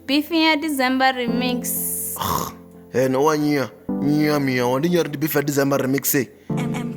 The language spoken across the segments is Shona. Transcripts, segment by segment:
Beefy ya December remix. No one year, me, on the Beef at December remix.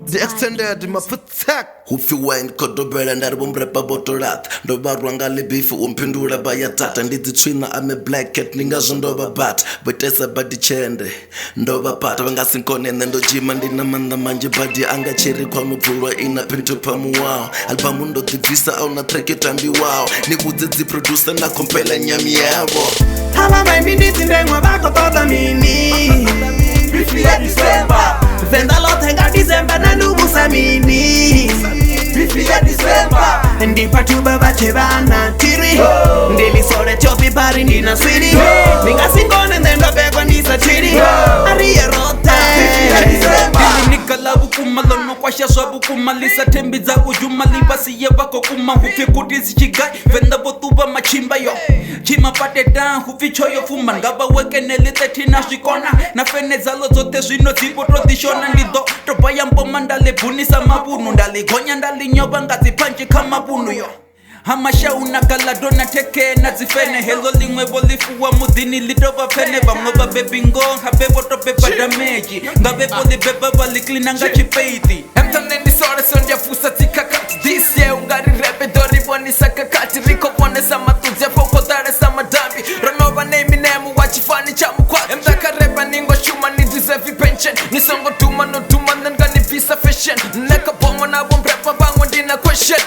The extended my attack. Who feel wine cut the bread and that won't rap about that. The bar rangali beef umpindura by a tat and the twina I'm a black cat ningas on the bat. But that's a body chende. Ndova pat of Gassincon and the gym and the Namanda manja body anga cherry kwamupura in a pinto pamuao. Albamundo the visa on a track it and be wow. Nibuzi the producer na compella nyamiavo. Hama my minutes in them wabako tota mini. Beefy ya December. Venda lot henga December na nubu samini. Beefy ya December. Ndi patuba bachebana tiri. Ndeli sore chopi pari nina swiri. Minga singone ndenda pekwa nisa chiri. Ariye rote. Beefy ya December. Nikala bukumalo no kwasha so bukumalisa tembiza ujumali basi ye bako kuma hufi kutisi chigai. Venda botuba machimba yo. Chima pate down hufi choyo fuma. Ngaba weke nelite tina shikona. Na fene zalo zote zwino zipo tradishona. Ndido topa ya mboma ndale bunisa mabunu. Ndale gonya ndale nyoba ngazi panchi kama bunu yo. Hamasha unakala dona teke na zifene. Hello lingwe bolifu wa mudini lidova pene. Bamloba baby ngong habebo to beba damage. Ngabe boli beba balikli nanga chipeiti. Emtane ni sore sonja fusa tikakati. This year ungari rebe dori boni sakakati. Riko bone sama tuzia poko dare sama dambi. Ronova name nemu wachifani chamu kwa. Emtaka reba ningo shuma ni deserve pension. Nisongo tuma no tuma nangani visa fashion. Neka bongo na bombrapa bango dina question.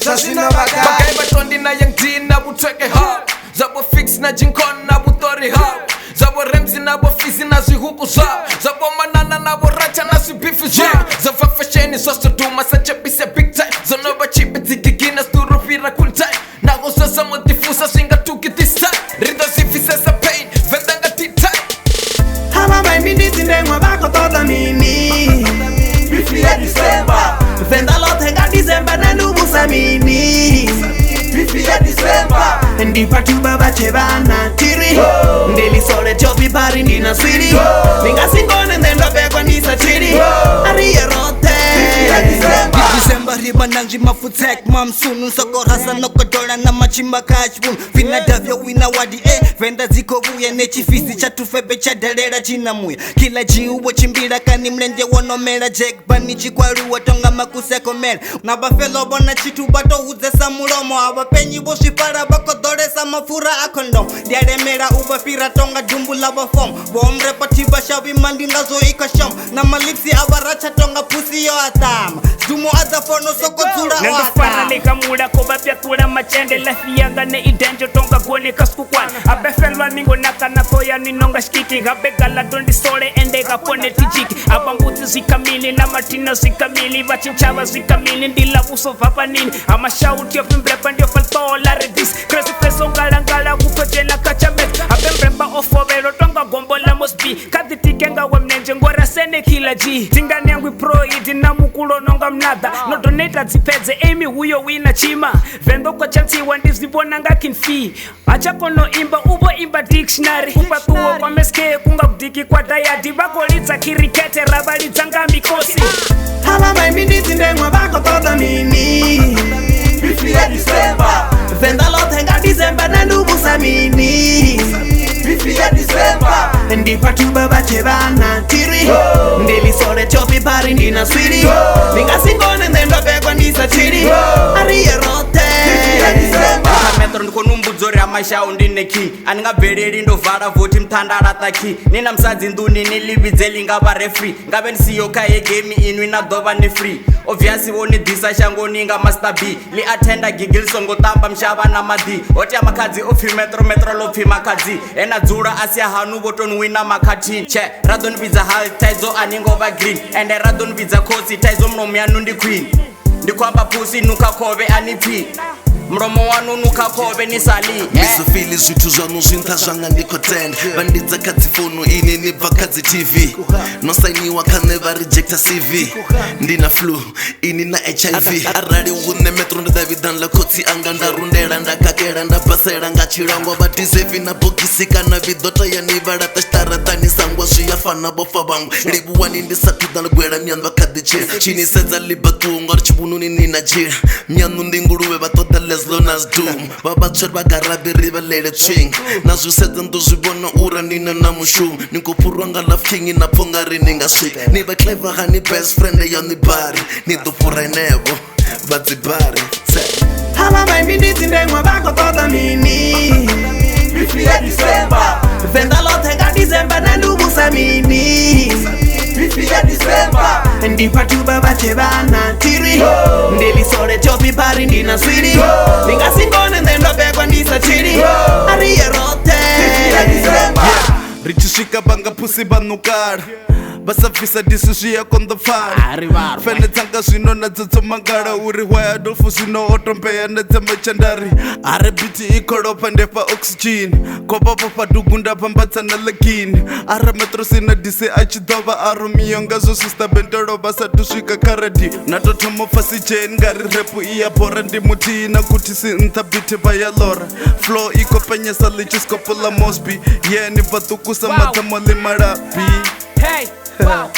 Sasina bagai. Bagai batondi na yang dina butweke ha. Zabo fix na jinkon na butori ha. Zabo remzi na bo fizi na zihuku za. Zabo manana na bo racha na zibifi za. Zabo fashion is also do masacha pisa big time. Zonoba chipi zikigina sturu pira kuntai. Na gosa samo difusa singa tuki this time. Rido zifisa sa pain, vendanga titai. Hama my minutes in them wabako tota mini. Beefy ya December. Venda lot henga December na nubu samini. Beefy ya December. Ndi patuba bachebana tiri. Ndeli sore chopi pari nina swiri. Minga singone ndenda pekwa nisa chiri. Ariye rote. Beefy ya December. December riba nanji mafutek mamsunu. Soko rasa noko dola na machimba kachbun. Vina davyo wina wadi venda ziko vuya nechifisi chatufebe chadalera chinamuya. Kila jiuwa chimbira kani mlenje wonomera Jack Bunny chikwaru watonga makuseko mera. Na bafelo bona chitu bato uze samulomo. Abapenyi boshipara bako dore samafura akondo. Diaremera ubafira tonga dumbu lava form. Bomre patiba shabi mandi nazo ikasham. Na malipsi abaracha tonga pusi yo atama. Dumo azafono soko zura o atama. Nanga lika muda koba pia kula machende. Lafi yanga ne idenjo tonga gone kaskukwan. Abefelwa ningo naka na toya ninonga shkiki. Gabegala dondi sore ende kapone tijiki. Abambuti zikamili na martina zikamili. Vachinchava zikamili ndila uso vapa nini. Ama shout yo pimbrepa ndio faltola redis. Crazy peso ngala kukojela kachamet. Abembremba ofovero tonga gombo la mosbi. Kaditi kenga wemnenje ngora sene kila G. Tingani yangu pro iti na mukulo nonga mnada. No donate zipeze emi huyo wina chima. Vendo kwa chansi wandizi bonanga kinfi. Achako no imba ubo imba dictionary. Upatuo kwa meske kunga kudiki kwa dayadi. Bako litza kirikete rabali zanga mikosi. Hama my minutes in them wabako tota mini. Beefy ya December. Venda lot henga December na nubu samini. Beefy ya December. Ndi patuba bachebana tiri. Ndeli sore chopi pari nina swiri. Minga singone ndenda pekwa nisa chiri. Ariye rote. Beefy ya December. Metro ndiko numbuzori amasha undine king. Aninga bereri ndo vara voti mtandara taki. Nina msadzi nduni nilibizeli ngaba referee. Ngabe nisiyoka ye game inwi na dova ni free. Obviously woni disa shango ninga master B. Li attenda gigil songo tamba mshaba na madi. Oti amakadzi ofi metro lofi makadzi. Ena dzura asia hanu boton wina makati. Che radon biza hal taizo aningo va green. Ende radon biza kosi taizo mnomianu ndi queen. Ndikwamba pusi nuka kove anipi. Mromo wanu nuka kove ni sali. Miso fili zwitu zanu zwinta zwanga ndiko tend. Bandidza kadzi phone ini nibva kadzi TV. No sainiwa can never reject a CV. Ndina flu ini na HIV. Arali une metro ndavidan la kotsi anga ndarundela ndakakela ndapasela ngachilango batisevi na bokisi kana vidota yanivara tashtara tani sangwa swiyafana bofa bangu. Libuwani ndisatudala gwela myandu akadichira. Chini seza libatunga chibununi nina jira. Myandu ndinguruwe batota as long as doom vavatsheri va garabiri va lele twing na zwisedza ndo zwi vona ura nina na mushumi ni kupfurwa nga lafking na phongari ni nga swiki ni va clever ha ni best friend ya ni bari ni do pura nevo vatsibari hala baby nditsindengwa vako toda mini bifi ya December venda lote nga December na ndubusa mini bifi ya December ndipatuba vache vana tiri ndilisore chopi pari ndina swiri ningasingone ndendobekwa ndisa chiri ariyerote bifi ya December richisvika banga pusi vanukara vasafisa disi zviya kondofara fene tsanga zvino nadzotsomangara uri wayadolfu zvino otombeya nedzemachandari ari biti ikoropa ndepa oxygen kopapo padugunda pambatsana lekini ari metrosina disi achidova aromiyonga zvosvistabendero vasatusvika karadi natotomofasijen ngari repu iyabhora ndimutina kuti sintha biti vayalora flo ikopenyesa lichiskopula mosby yeni vatukusa matsamoli malabi. Hey, wow.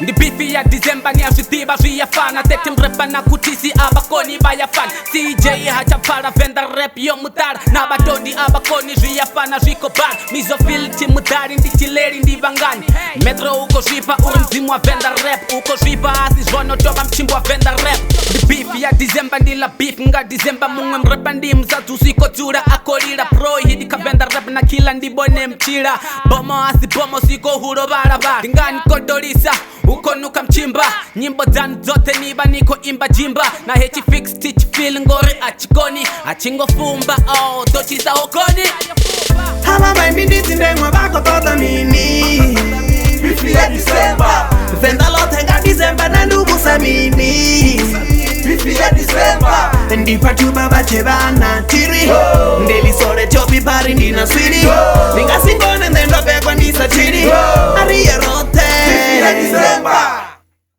Ndi bifi ya December ni azvitiva zviyafana tete mrepa na kutisi abakoni vayafana CJ hachapfara venda rap yomutara navatondi abakoni zviyafana zviko bana mizofilti mudhari ndichileri ndivangani metro uko zvipa uri mzimu wa venda rap uko zvipa asi zvonotova mchimbo wa venda rap ndi bifi ya December ndila beef nga December mumwe mrepa ndi msadzusiko dzura akorira pro hidi ka venda rap na kila ndibone mchira bomo asi bomo siko huro varavara ndingani kodolisa ukonuka mchimba nyimbo dzanu dzote niva niko imba jimba na hechi fix teach feel ngori achikoni achingofumba oh tochisa okoni hala baby nditsindengwa vako toda mini bifi ya December venda lote nga December na ndubusa mini bifi ya December ndipatuba vache vana tiri ndilisore chopi pari ndina swiri